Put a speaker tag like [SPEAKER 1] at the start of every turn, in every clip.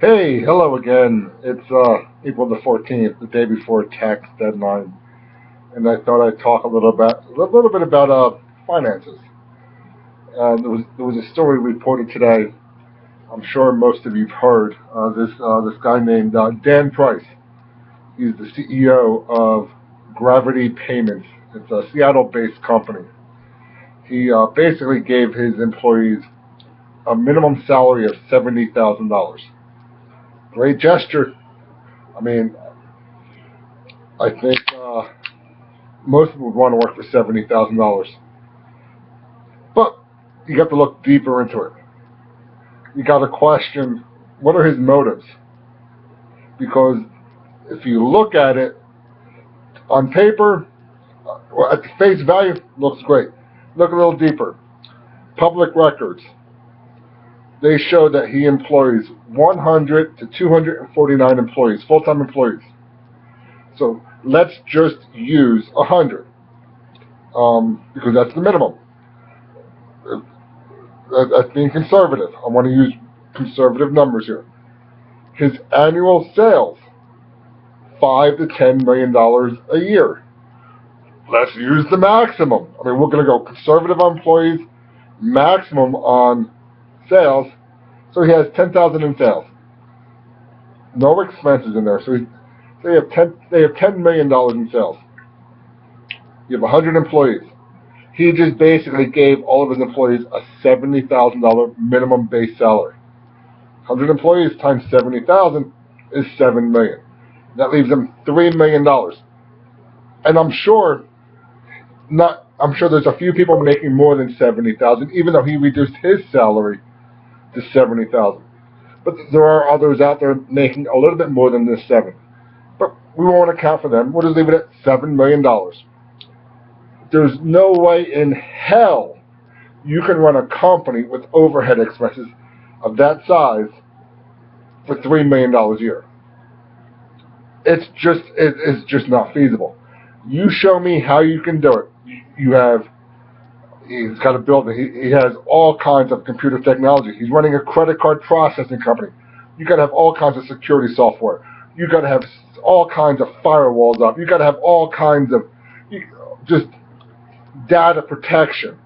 [SPEAKER 1] Hey, hello again. It's April the 14th, the day before tax deadline, and I thought I'd talk a little bit about finances. There was a story reported today. I'm sure most of you've heard. This guy named Dan Price. He's the CEO of Gravity Payments. It's a Seattle-based company. He basically gave his employees a minimum salary of $70,000. Great gesture. I mean, I think most people would want to work for $70,000. But you got to look deeper into it. You got to question what are his motives? Because if you look at it on paper, at the face value, looks great. Look a little deeper. Public records. They show that he employs 100 to 249 employees, full-time employees. So let's just use 100 because that's the minimum. That's being conservative. I want to use conservative numbers here. His annual sales, $5 to $10 million a year. Let's use the maximum. I mean, we're going to go conservative on employees, maximum on sales. So he has 10,000 in sales. No expenses in there. So they have $10 million in sales. You have 100 employees. He just basically gave all of his employees a $70,000 minimum base salary. 100 employees times 70,000 is $7 million. That leaves him $3 million. And I'm sure there's a few people making more than 70,000, even though he reduced his salary to 70,000. But there are others out there making a little bit more than this 7. But we won't account for them. We'll just leave it at $7 million. There's no way in hell you can run a company with overhead expenses of that size for $3 million a year. It's just not feasible. You show me how you can do it. He's got a building. He has all kinds of computer technology. He's running a credit card processing company. You got to have all kinds of security software. You got to have all kinds of firewalls up. You got to have all kinds of just data protection.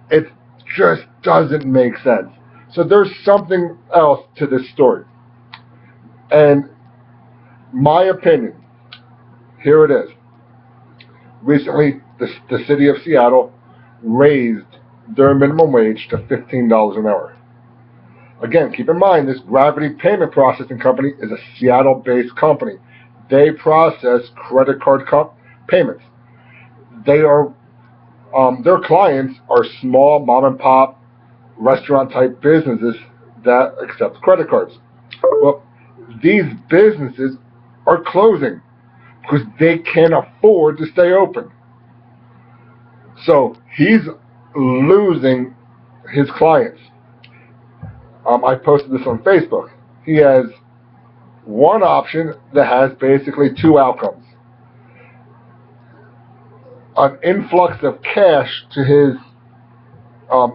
[SPEAKER 1] It just doesn't make sense. So there's something else to this story. And my opinion, here it is. Recently, the city of Seattle raised their minimum wage to $15 an hour. Again, keep in mind, this Gravity Payment Processing Company is a Seattle-based company. They process credit card payments. Their clients are small mom-and-pop restaurant-type businesses that accept credit cards. Well, these businesses are closing because they can't afford to stay open. So he's losing his clients. I posted this on Facebook. He has one option that has basically two outcomes. An influx of cash to his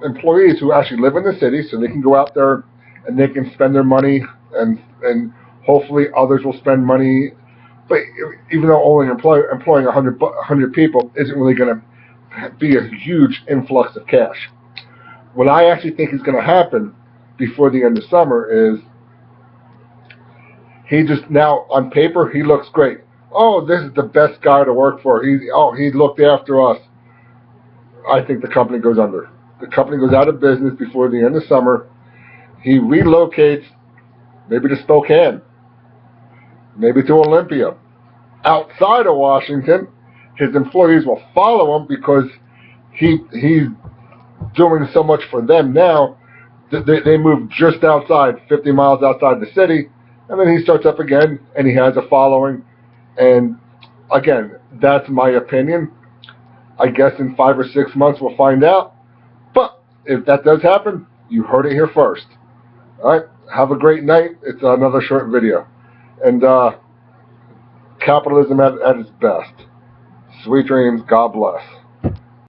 [SPEAKER 1] employees who actually live in the city, so they can go out there and they can spend their money, and hopefully others will spend money. But even though only employing 100 people isn't really going to be a huge influx of cash, what I actually think is going to happen before the end of summer is he just now, on paper, he looks great. Oh, this is the best guy to work for. He looked after us. I think the company goes under. The company goes out of business before the end of summer. He relocates, maybe to Spokane, maybe to Olympia. Outside of Washington, his employees will follow him because he's doing so much for them now that they move just outside, 50 miles outside the city, and then he starts up again, and he has a following. And again, that's my opinion. I guess in 5 or 6 months we'll find out. But if that does happen, you heard it here first. All right, have a great night. It's another short video. And capitalism at its best. Sweet dreams. God bless.